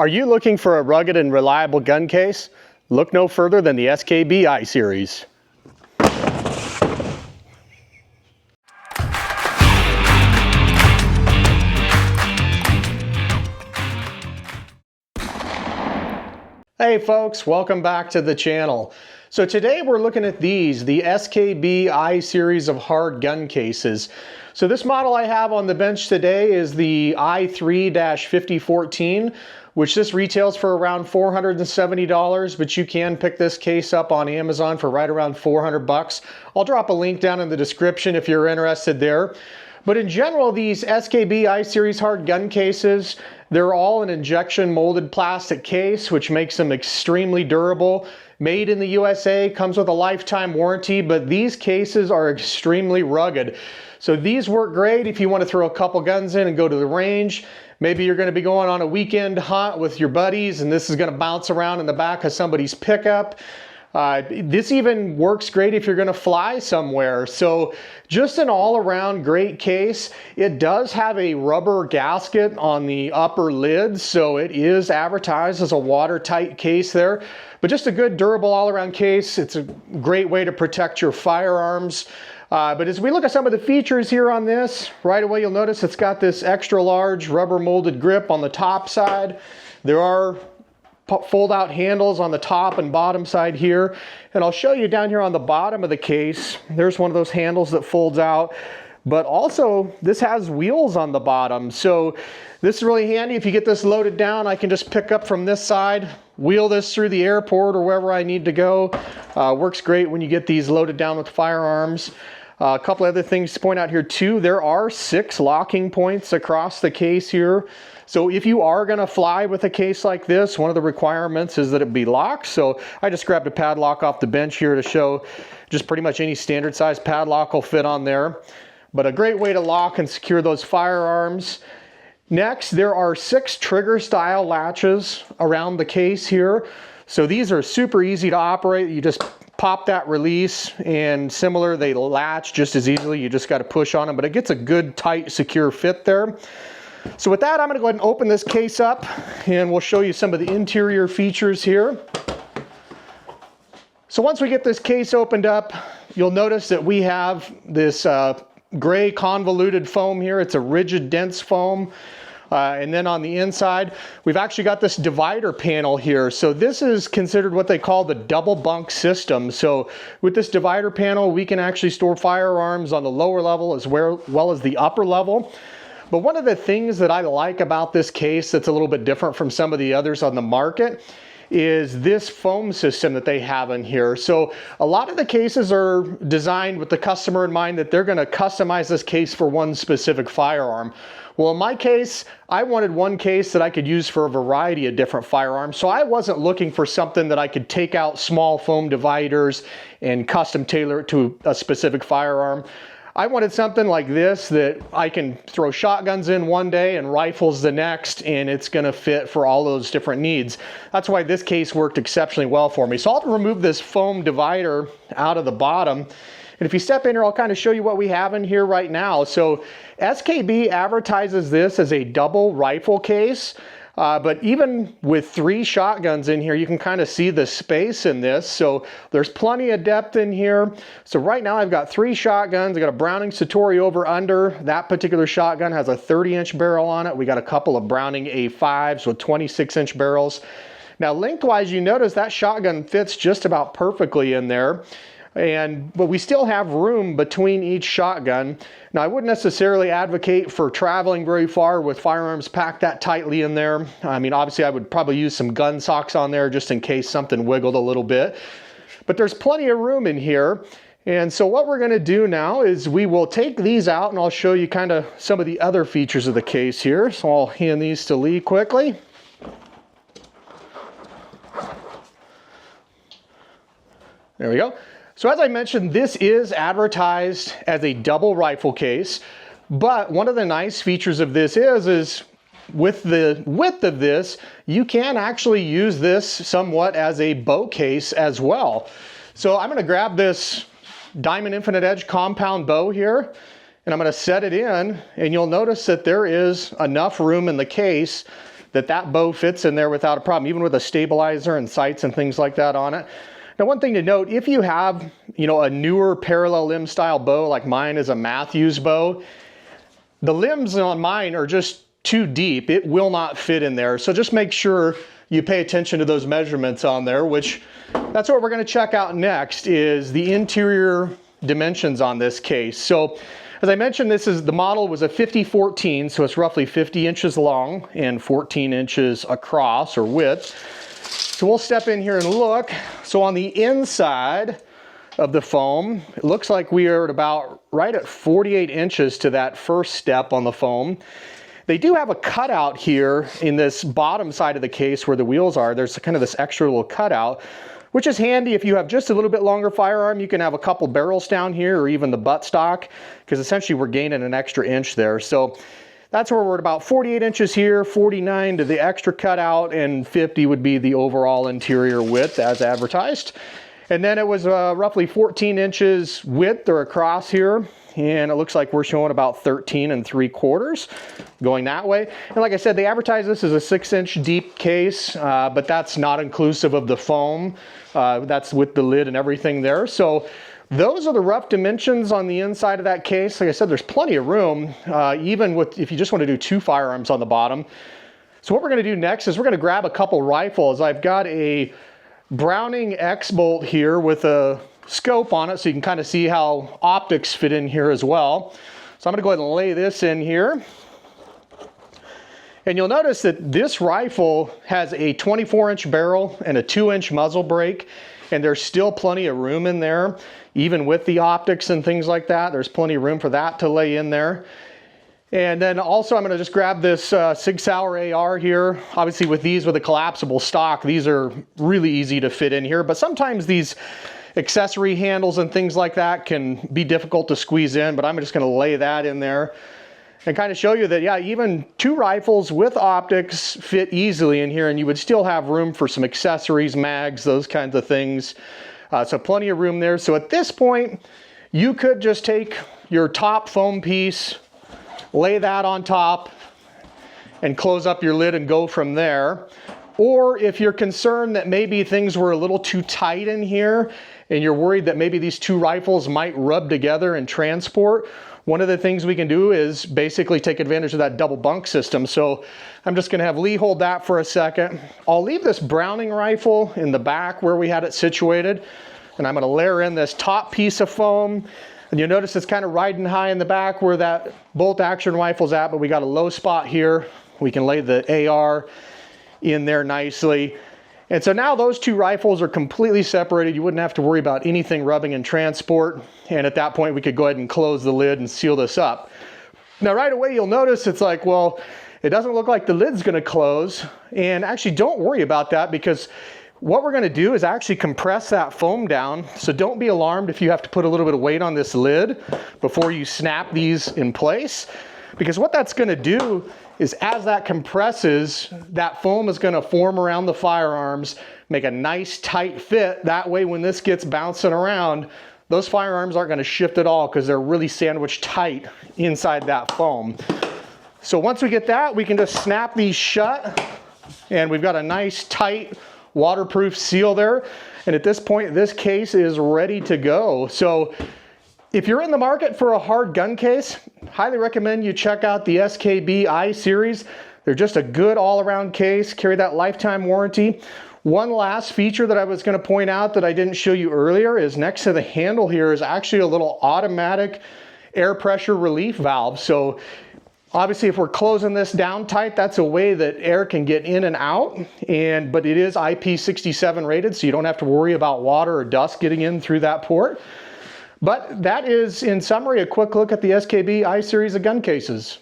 Are you looking for a rugged and reliable gun case? Look no further than the SKB iSeries. Hey folks, welcome back to the channel. So today we're looking at the SKB iSeries of hard gun cases. So this model I have on the bench today is the i3-5014, which this retails for around $470, but you can pick this case up on Amazon for right around 400 bucks. I'll drop a link down in the description if you're interested there. But in general, these SKB iSeries hard gun cases, they're all an injection molded plastic case, which makes them extremely durable. Made in the USA, comes with a lifetime warranty, but these cases are extremely rugged. So these work great if you want to throw a couple guns in and go to the range. Maybe you're going to be going on a weekend hunt with your buddies and this is going to bounce around in the back of somebody's pickup. This even works great if you're going to fly somewhere. So just an all-around great case. It does have a rubber gasket on the upper lid, so it is advertised as a watertight case there. But just a good durable all-around case. It's a great way to protect your firearms. But as we look at some of the features here on this, right away you'll notice it's got this extra large rubber molded grip on the top side. There are fold out handles on the top and bottom side here. And I'll show you down here on the bottom of the case, there's one of those handles that folds out. But also this has wheels on the bottom. So this is really handy. If you get this loaded down, I can just pick up from this side, wheel this through the airport or wherever I need to go. Works great when you get these loaded down with firearms. A couple other things to point out here too. There are 6 locking points across the case here. So if you are going to fly with a case like this, one of the requirements is that it be locked. So I just grabbed a padlock off the bench here to show just pretty much any standard size padlock will fit on there. But a great way to lock and secure those firearms. Next, there are 6 trigger style latches around the case here. So these are super easy to operate. You just pop that release and similar, they latch just as easily. You just got to push on them, but it gets a good, tight, secure fit there. So with that, I'm going to go ahead and open this case up and we'll show you some of the interior features here. So once we get this case opened up, you'll notice that we have this gray convoluted foam here. It's a rigid, dense foam. And then on the inside, we've actually got this divider panel here. So this is considered what they call the double bunk system. So with this divider panel, we can actually store firearms on the lower level as well as the upper level. But one of the things that I like about this case that's a little bit different from some of the others on the market is this foam system that they have in here. So a lot of the cases are designed with the customer in mind that they're going to customize this case for one specific firearm. Well, in my case, I wanted one case that I could use for a variety of different firearms. So I wasn't looking for something that I could take out small foam dividers and custom tailor it to a specific firearm. I wanted something like this that I can throw shotguns in one day and rifles the next, and it's going to fit for all those different needs. That's why this case worked exceptionally well for me. So I'll remove this foam divider out of the bottom. And if you step in here, I'll kind of show you what we have in here right now. So SKB advertises this as a double rifle case. But even with 3 shotguns in here, you can kind of see the space in this. So there's plenty of depth in here. So right now I've got 3 shotguns. I got a Browning Satori over under. That particular shotgun has a 30-inch barrel on it. We got a couple of Browning A5s with 26-inch barrels. Now lengthwise, you notice that shotgun fits just about perfectly in there. But we still have room between each shotgun. Now I wouldn't necessarily advocate for traveling very far with firearms packed that tightly in there. I mean, obviously I would probably use some gun socks on there just in case something wiggled a little bit. But there's plenty of room in here. And so what we're going to do now is we will take these out and I'll show you kind of some of the other features of the case here. So I'll hand these to Lee quickly. There we go. So as I mentioned, this is advertised as a double rifle case, but one of the nice features of this is with the width of this, you can actually use this somewhat as a bow case as well. So I'm going to grab this Diamond Infinite Edge compound bow here, and I'm going to set it in, and you'll notice that there is enough room in the case that bow fits in there without a problem, even with a stabilizer and sights and things like that on it. Now, one thing to note, if you have, a newer parallel limb style bow, like mine is a Matthews bow, the limbs on mine are just too deep. It will not fit in there. So just make sure you pay attention to those measurements on there, which that's what we're going to check out next, is the interior dimensions on this case. So as I mentioned, the model was a 50-14, so it's roughly 50 inches long and 14 inches across, or width. So we'll step in here and look. So on the inside of the foam, it looks like we are at about right at 48 inches to that first step on the foam. They do have a cutout here in this bottom side of the case where the wheels are. There's kind of this extra little cutout, which is handy if you have just a little bit longer firearm. You can have a couple barrels down here, or even the buttstock, because essentially we're gaining an extra inch there. So that's where we're at about 48 inches here, 49 to the extra cutout, and 50 would be the overall interior width as advertised. And then it was roughly 14 inches width or across here. And it looks like we're showing about 13 3/4 going that way. And like I said, they advertise this as a 6-inch deep case, but that's not inclusive of the foam. That's with the lid and everything there. So those are the rough dimensions on the inside of that case. Like I said, there's plenty of room, even if you just want to do 2 firearms on the bottom. So what we're going to do next is we're going to grab a couple rifles. I've got a Browning X-Bolt here with a scope on it, so you can kind of see how optics fit in here as well. So I'm going to go ahead and lay this in here. And you'll notice that this rifle has a 24-inch barrel and a 2-inch muzzle brake, and there's still plenty of room in there. Even with the optics and things like that, there's plenty of room for that to lay in there. And then also I'm going to just grab this Sig Sauer AR here. Obviously with a collapsible stock, these are really easy to fit in here, but sometimes these accessory handles and things like that can be difficult to squeeze in, but I'm just going to lay that in there and kind of show you that, yeah, even 2 rifles with optics fit easily in here, and you would still have room for some accessories, mags, those kinds of things. So plenty of room there. So at this point, you could just take your top foam piece, lay that on top, and close up your lid and go from there. Or if you're concerned that maybe things were a little too tight in here and you're worried that maybe these 2 rifles might rub together and transport, one of the things we can do is basically take advantage of that double bunk system. So I'm just going to have Lee hold that for a second. I'll leave this Browning rifle in the back where we had it situated, and I'm going to layer in this top piece of foam. And you'll notice it's kind of riding high in the back where that bolt action rifle's at, but we got a low spot here. We can lay the AR in there nicely. And so now those 2 rifles are completely separated. You wouldn't have to worry about anything rubbing in transport. And at that point, we could go ahead and close the lid and seal this up. Now, right away, you'll notice it's like, well, it doesn't look like the lid's going to close. And actually, don't worry about that, because what we're going to do is actually compress that foam down. So don't be alarmed if you have to put a little bit of weight on this lid before you snap these in place, because what that's going to do is as that compresses, that foam is going to form around the firearms, make a nice tight fit. That way, when this gets bouncing around, those firearms aren't going to shift at all because they're really sandwiched tight inside that foam. So once we get that, we can just snap these shut, and we've got a nice tight waterproof seal there. And at this point, this case is ready to go. So if you're in the market for a hard gun case, highly recommend you check out the SKB iSeries. They're just a good all-around case, carry that lifetime warranty. One last feature that I was going to point out that I didn't show you earlier is next to the handle here is actually a little automatic air pressure relief valve. So obviously if we're closing this down tight, that's a way that air can get in and out, but it is IP67 rated, so you don't have to worry about water or dust getting in through that port. But that is, in summary, a quick look at the SKB iSeries of gun cases.